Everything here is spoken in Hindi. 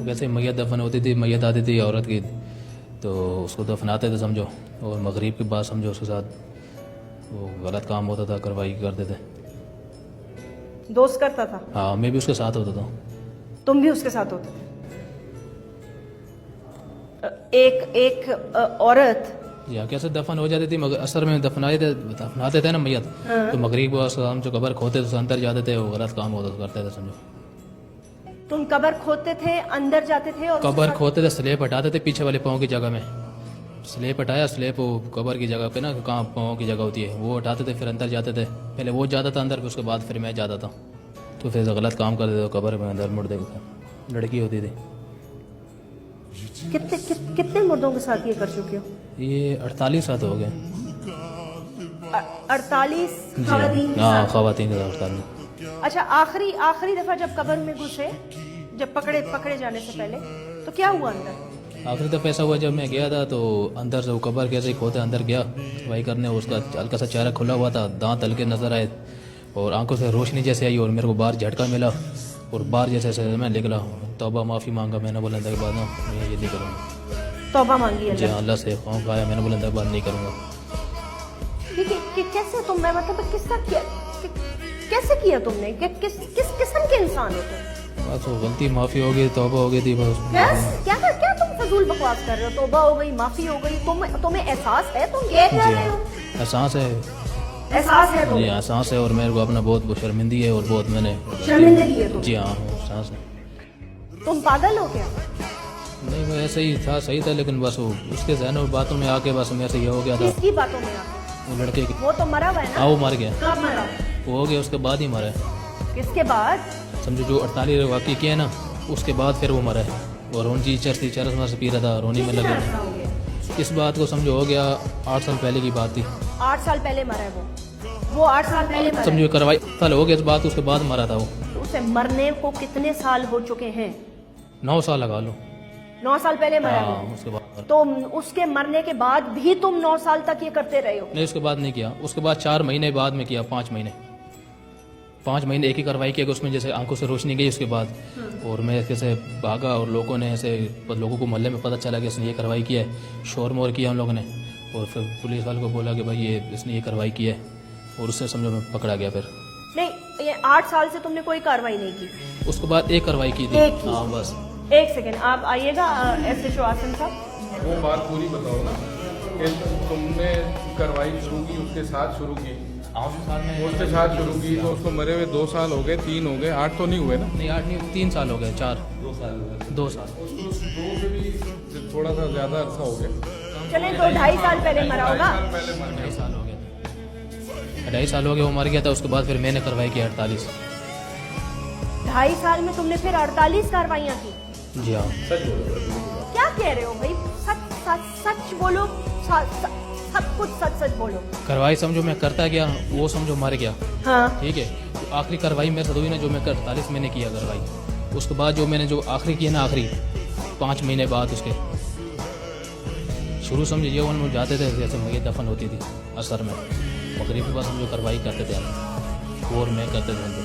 वो कैसे मैयत दफन होती थी, मैयत आती थी औरत की तो उसको दफनाते थे समझो, और मगरिब के बाद समझो उसके साथ वो गलत काम होता था, कार्रवाई करते थे। दोस्त करता था? हाँ, मैं भी उसके साथ होता था। तुम भी उसके साथ होते थे? एक औरत या कैसे दफन हो जाती थी, मगर असर में दफनाते थे ना मैयत, तो मगरिब को हम जो कबर खोते थे अंदर जाते थे, वो गलत काम होता करते थे समझो। तुम कबर खोदते थे, अंदर जाते थे और कबर खोते थे, स्लेब हटाते थे पीछे वाले पाँव की जगह में, स्लेब हटाया, स्लेब वो कबर की जगह पे ना, कहाँ पाँव की जगह होती है, वो हटाते थे, फिर अंदर जाते थे। पहले वो जाता था अंदर, फिर उसके बाद फिर मैं जाता था, तो फिर गलत काम करते थे, कबर में अंदर मुड़ देते। लड़की होती थी। कितने मर्दों के साथ ये कर चुके हो? ये 48 साल हो गए। 48 हाँ, खवातीन के साथ 48। अच्छा, आखिरी दफा जब कबर में घुसे, जब पकड़े जाने से पहले, तो क्या हुआ अंदर? आखिरी दफ़ा ऐसा हुआ जब मैं गया था, तो अंदर से वो कबर कैसे ही खोते अंदर गया भाई करने, उसका हल्का सा चेहरा खुला हुआ था, दांत हल्के नज़र आए और आंखों से रोशनी जैसे आई, और मेरे को बाहर झटका मिला और बाहर जैसे मैं निकला, तौबा माफ़ी मांगा मैंने, बोला के बाद ना मैं ये नहीं करूँगा। तौबा मांगी जी हाँ, अल्लाह से खौफ आया, मैंने बोला के बाद नहीं करूँगा। कैसे तुम, मैं मतलब कैसे किया तुमने? किस किस्म के इंसान हो तुम? बस वो गलती माफ़ी हो गई, तौबा हो गई थी बस। क्या तुम फजूल बकवास कर रहे हो? तौबा हो गई, माफी हो गई, तुम्हें एहसास है तुम ये कर रहे हो? एहसास है, एहसास है जी एहसास है, और मेरे को अपना बहुत शर्मिंदगी है, और बहुत मैंने शर्मिंदगी है तुम्हें? जी हाँ, एहसास है। तुम पागल हो क्या? नहीं, मैं ऐसे ही था, सही था, लेकिन बस वो उसके जहन और बातों में आके बस मेरे से ये हो गया था। किसकी बातों में आके? वो लड़के की। वो तो मरा हुआ है ना? हाँ, वो मर गया। कब मरा? वो हो गया, उसके बाद ही मरा है। किसके बाद? समझो जो 48 वाकई किए ना, उसके बाद फिर वो मरा है। और रोनी चरस से पी रहा था, रोनी में लगा। इस बात को समझो हो गया 8 साल पहले की बात थी। 8 साल पहले मरा है वो 8 साल पहले मरा है। समझो कार्रवाई साल हो गया इस बात, उसके बाद मरा था वो। तो उसे मरने को कितने साल हो चुके हैं? 9 साल लगा लो। 9 साल पहले मरा है हाँ, वो। उसके बाद। तो उसके मरने के बाद भी तुम 9 साल तक ये करते रहे हो? नहीं, उसके बाद नहीं किया, उसके बाद 4 महीने बाद में किया, 5 महीने एक ही कार्रवाई किया, उसमें जैसे आंखों से रोशनी गई उसके बाद। और मैं कैसे भागा, और लोगों ने ऐसे, लोगों को मोहल्ले में पता चला कि इसने ये कार्रवाई किया है, शोर मोर किया उन लोगों ने, और फिर पुलिस वाले को बोला कि भाई ये इसने ये कार्रवाई की है, और उससे समझो मैं पकड़ा गया। फिर नहीं, ये 8 साल से तुमने कोई कार्रवाई नहीं की? उसके बाद एक कार्रवाई की थी। एक की? हाँ बस। एक सेकेंड, आप आइएगा SHO आसिम साहब। वो बात पूरी बताओ ना कि तुमने कार्रवाई शुरू की, उसके साथ शुरू की, उसके साथ शुरू की, तो उसको मरे हुए 2 साल हो गए, 3 हो गए, 8 तो नहीं हुए ना? नहीं, 8 नहीं, 3 साल हो गए, 4 2 साल। उसको 2 से भी थोड़ा सा ज़्यादा अर्सा हो गया। चले तो 2.5 साल पहले मरा होगा। 2.5 साल हो गए, 2.5 साल हो गए वो मर गया था। उसके बाद फिर मैंने कार्रवाई की 48। 2.5 साल में तुमने फिर 48 कार्रवाइयाँ की? जी हाँ। क्या कह रहे हो भाई? सच बोलो, सब कुछ सच बोलो। कार्रवाई समझो मैं करता गया, वो समझो मर गया। हाँ, ठीक है, तो आखिरी कार्रवाई मेरे साथ हुई ना, जो मैं 48 मैंने किया कार्रवाई। उसके बाद जो मैंने जो आखिरी किया ना, आखिरी 5 महीने बाद उसके शुरू समझो ये उन जाते थे, जैसे ये दफन होती थी असर में, मगरिब के बाद समझो कार्रवाई करते थे हम, और मैं करते थे।